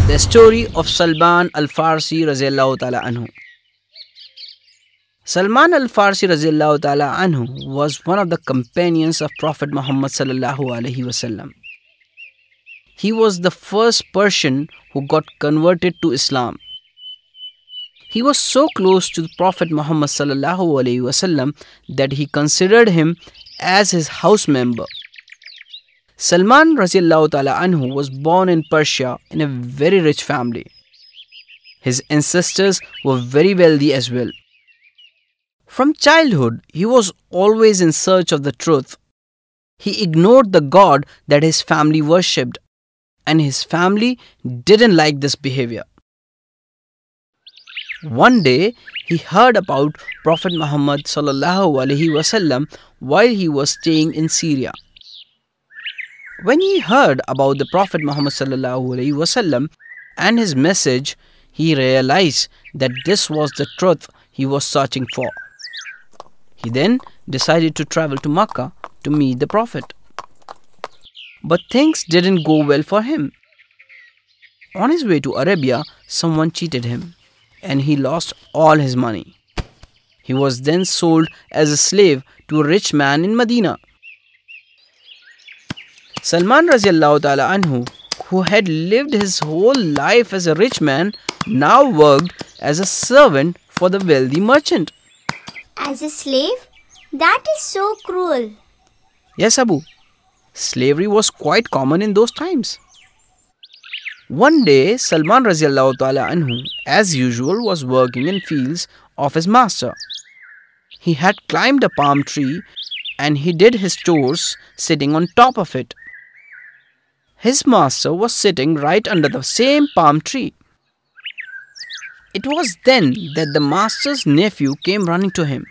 The story of Salman Al Farisi Raziyallahu Ta'ala Anhu. Salman Al Farisi Raziyallahu Ta'ala Anhu was one of the companions of Prophet Muhammad Sallallahu Alaihi Wasallam. He was the first Persian who got converted to Islam. He was so close to the Prophet Muhammad Sallallahu Alaihi Wasallam that he considered him as his house member. Salman Raziyallahu Ta'ala Anhu was born in Persia in a very rich family. His ancestors were very wealthy as well. From childhood, he was always in search of the truth. He ignored the God that his family worshipped, and his family didn't like this behavior. One day, he heard about Prophet Muhammad Sallallahu Alaihi Wasallam while he was staying in Syria. When he heard about the Prophet Muhammad Sallallahu Alaihi Wasallam and his message, he realized that this was the truth he was searching for. He then decided to travel to Makkah to meet the Prophet. But things didn't go well for him. On his way to Arabia, someone cheated him, and he lost all his money. He was then sold as a slave to a rich man in Medina. Salman Raziyallahu Ta'ala Anhu, who had lived his whole life as a rich man, now worked as a servant for the wealthy merchant. As a slave? That is so cruel. Yes, Abu. Slavery was quite common in those times. One day, Salman Raziyallahu Ta'ala Anhu, as usual, was working in fields of his master. He had climbed a palm tree and he did his chores sitting on top of it. His master was sitting right under the same palm tree. It was then that the master's nephew came running to him.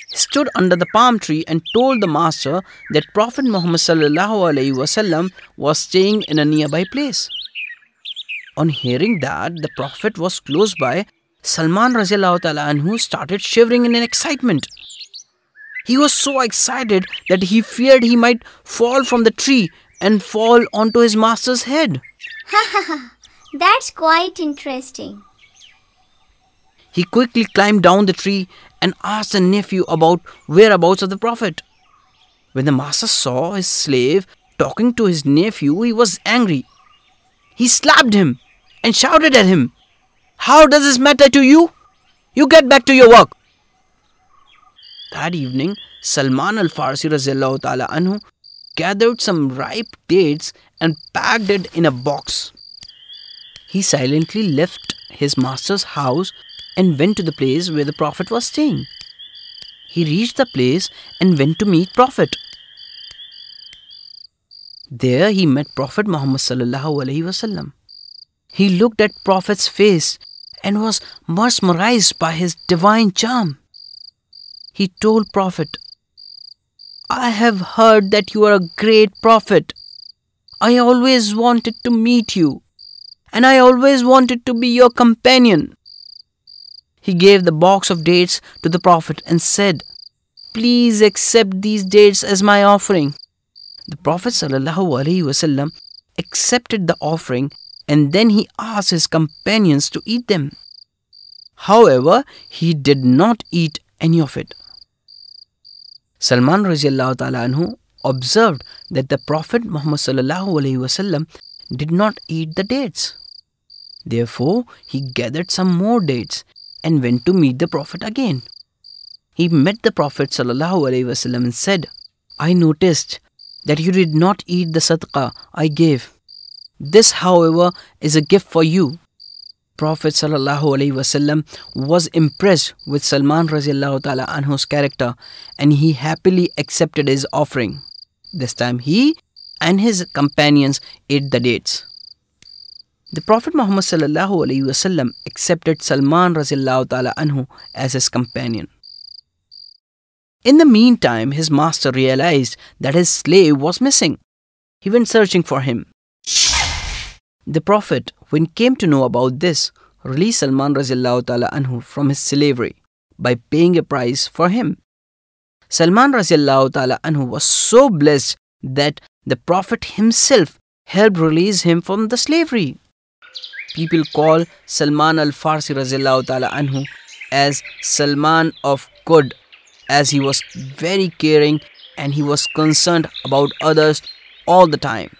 He stood under the palm tree and told the master that Prophet Muhammad Sallallahu Alaihi Wasallam was staying in a nearby place. On hearing that the Prophet was close by, Salman Raziyallahu Ta'ala Anhu started shivering in excitement. He was so excited that he feared he might fall from the tree and fall onto his master's head. That's quite interesting. He quickly climbed down the tree and asked the nephew about whereabouts of the Prophet. When the master saw his slave talking to his nephew, he was angry. He slapped him and shouted at him, "How does this matter to you? You get back to your work." That evening, Salman Al Farisi Raziyallahu Ta'ala Anhu gathered some ripe dates and packed it in a box. He silently left his master's house and went to the place where the Prophet was staying. He reached the place and went to meet Prophet. There he met Prophet Muhammad Sallallahu Alaihi Wasallam. He looked at Prophet's face and was mesmerized by his divine charm. He told Prophet, "I have heard that you are a great prophet. I always wanted to meet you, and I always wanted to be your companion." He gave the box of dates to the Prophet and said, "Please accept these dates as my offering." The Prophet ﷺ accepted the offering, and then he asked his companions to eat them. However, he did not eat any of it. Salman Raziyallahu Ta'ala Anhu observed that the Prophet Muhammad ﷺ did not eat the dates. Therefore, he gathered some more dates and went to meet the Prophet again. He met the Prophet ﷺ and said, "I noticed that you did not eat the sadaqah I gave. This, however, is a gift for you." Prophet ﷺ was impressed with Salman Raziyallahu Ta'ala Anhu's character, and he happily accepted his offering. This time he and his companions ate the dates. The Prophet Muhammad ﷺ accepted Salman Raziyallahu Ta'ala Anhu as his companion. In the meantime, his master realized that his slave was missing. He went searching for him. The Prophet, when came to know about this, released Salman Raziyallahu Ta'ala Anhu from his slavery by paying a price for him. Salman Raziyallahu Ta'ala Anhu was so blessed that the Prophet himself helped release him from the slavery. people call Salman Al Farisi radiallahu ta'ala anhu as Salman of Good, as he was very caring and he was concerned about others all the time.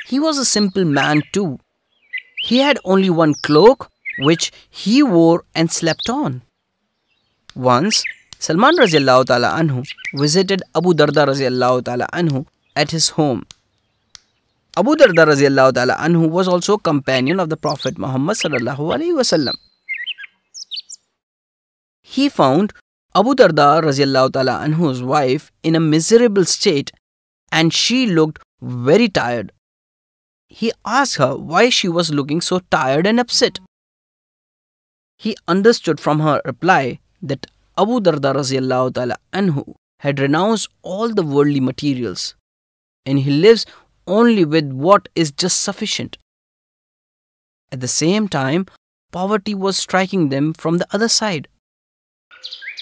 He was a simple man too. He had only one cloak which he wore and slept on. Once, Salman radiallahu ta'ala anhu visited Abu Darda radiallahu ta'ala anhu at his home. Abu Darda radiallahu ta'ala anhu was also a companion of the Prophet Muhammad sallallahu alaihi wasallam. He found Abu Darda radiallahu ta'ala anhu's wife in a miserable state and she looked very tired. He asked her why she was looking so tired and upset. He understood from her reply that Abu Darda radiallahu ta'ala anhu had renounced all the worldly materials and he lives only with what is just sufficient. At the same time, poverty was striking them from the other side.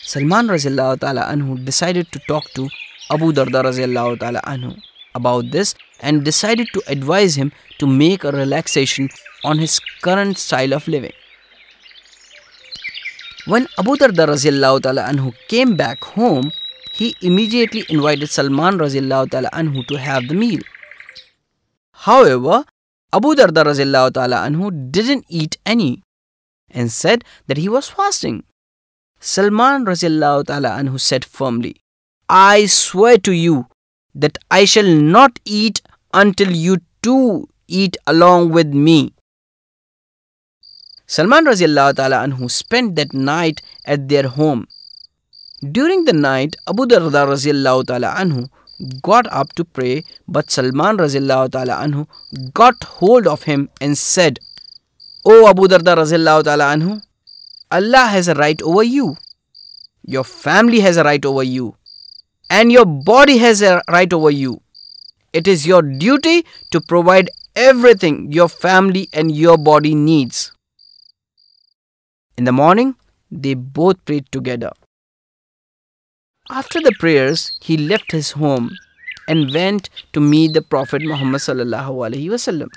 Salman radiallahu ta'ala anhu decided to talk to Abu Darda radiallahu ta'ala anhu about this and decided to advise him to make a relaxation on his current style of living. When Abu Darda radiallahu ta'ala anhu came back home, he immediately invited Salman radiallahu ta'ala anhu to have the meal. However, Abu Darda radiallahu ta'ala anhu didn't eat any and said that he was fasting. Salman radiallahu ta'ala anhu said firmly, "I swear to you that I shall not eat until you too eat along with me." Salman radiallahu ta'ala anhu spent that night at their home. During the night, Abu Darda radiallahu ta'ala anhu got up to pray, but Salman radiallahu ta'ala anhu got hold of him and said, "O Abu Darda radiallahu ta'ala anhu, Allah has a right over you, your family has a right over you, and your body has a right over you. It is your duty to provide everything your family and your body needs." In the morning, they both prayed together. After the prayers, he left his home and went to meet the Prophet Muhammad sallallahu alaihi wasallam.